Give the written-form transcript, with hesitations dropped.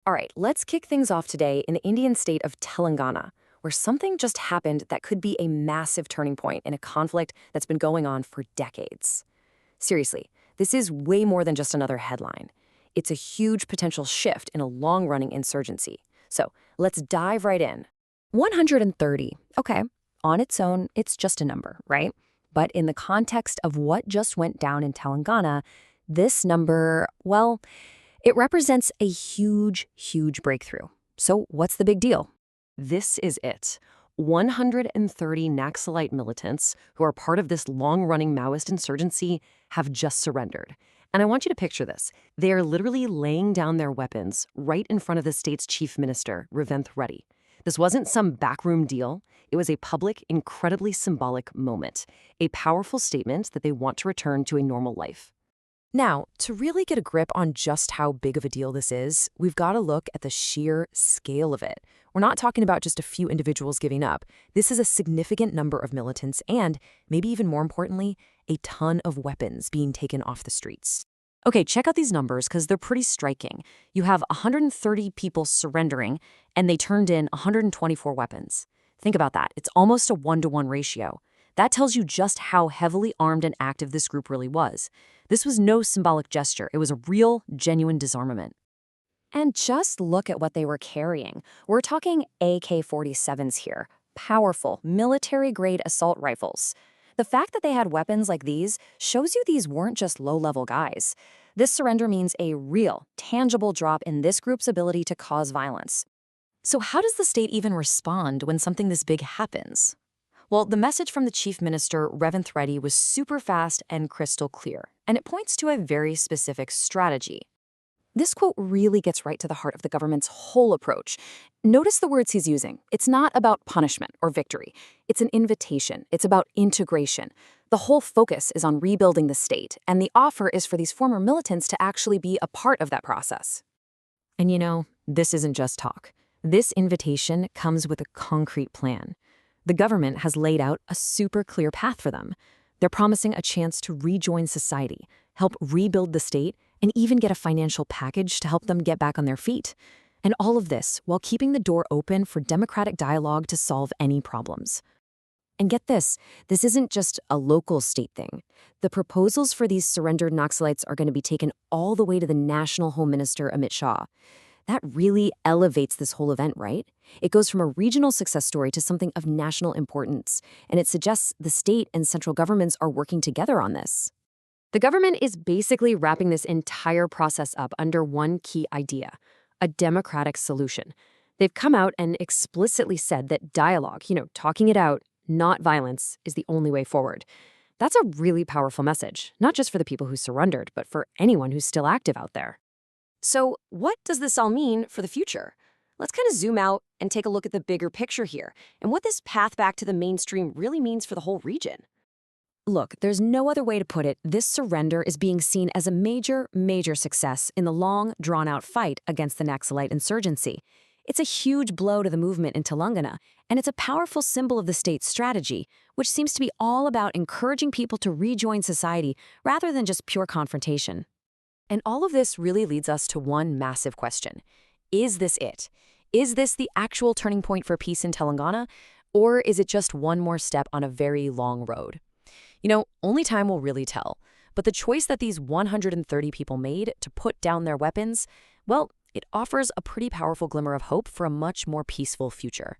All right, let's kick things off today in the Indian state of Telangana, where something just happened that could be a massive turning point in a conflict that's been going on for decades. Seriously, this is way more than just another headline. It's a huge potential shift in a long-running insurgency. So let's dive right in. 130. Okay, on its own, it's just a number, right? But in the context of what just went down in Telangana, this number, well, it represents a huge, huge breakthrough. So what's the big deal? This is it. 130 Naxalite militants who are part of this long-running Maoist insurgency have just surrendered. And I want you to picture this. They are literally laying down their weapons right in front of the state's chief minister, Revanth Reddy. This wasn't some backroom deal. It was a public, incredibly symbolic moment, a powerful statement that they want to return to a normal life. Now, to really get a grip on just how big of a deal this is, we've got to look at the sheer scale of it. We're not talking about just a few individuals giving up. This is a significant number of militants and, maybe even more importantly, a ton of weapons being taken off the streets. Okay, check out these numbers because they're pretty striking. You have 130 people surrendering, and they turned in 124 weapons. Think about that. It's almost a 1-to-1 ratio. That tells you just how heavily armed and active this group really was. This was no symbolic gesture. It was a real, genuine disarmament. And just look at what they were carrying. We're talking AK-47s here, powerful, military-grade assault rifles. The fact that they had weapons like these shows you these weren't just low-level guys. This surrender means a real, tangible drop in this group's ability to cause violence. So how does the state even respond when something this big happens? Well, the message from the chief minister, Revanth Reddy, was super fast and crystal clear, and it points to a very specific strategy. This quote really gets right to the heart of the government's whole approach. Notice the words he's using. It's not about punishment or victory. It's an invitation. It's about integration. The whole focus is on rebuilding the state, and the offer is for these former militants to actually be a part of that process. And this isn't just talk. This invitation comes with a concrete plan. The government has laid out a super clear path for them. They're promising a chance to rejoin society, help rebuild the state, and even get a financial package to help them get back on their feet. And all of this while keeping the door open for democratic dialogue to solve any problems. And get this isn't just a local state thing. The proposals for these surrendered Naxalites are going to be taken all the way to the National Home Minister, Amit Shah. That really elevates this whole event, right? It goes from a regional success story to something of national importance, and it suggests the state and central governments are working together on this. The government is basically wrapping this entire process up under one key idea, a democratic solution. They've come out and explicitly said that dialogue, talking it out, not violence, is the only way forward. That's a really powerful message, not just for the people who surrendered, but for anyone who's still active out there. So what does this all mean for the future? Let's kind of zoom out and take a look at the bigger picture here and what this path back to the mainstream really means for the whole region. Look, there's no other way to put it. This surrender is being seen as a major, major success in the long, drawn-out fight against the Naxalite insurgency. It's a huge blow to the movement in Telangana, and it's a powerful symbol of the state's strategy, which seems to be all about encouraging people to rejoin society rather than just pure confrontation. And all of this really leads us to one massive question. Is this it? Is this the actual turning point for peace in Telangana? Or is it just one more step on a very long road? Only time will really tell. But the choice that these 130 people made to put down their weapons, well, it offers a pretty powerful glimmer of hope for a much more peaceful future.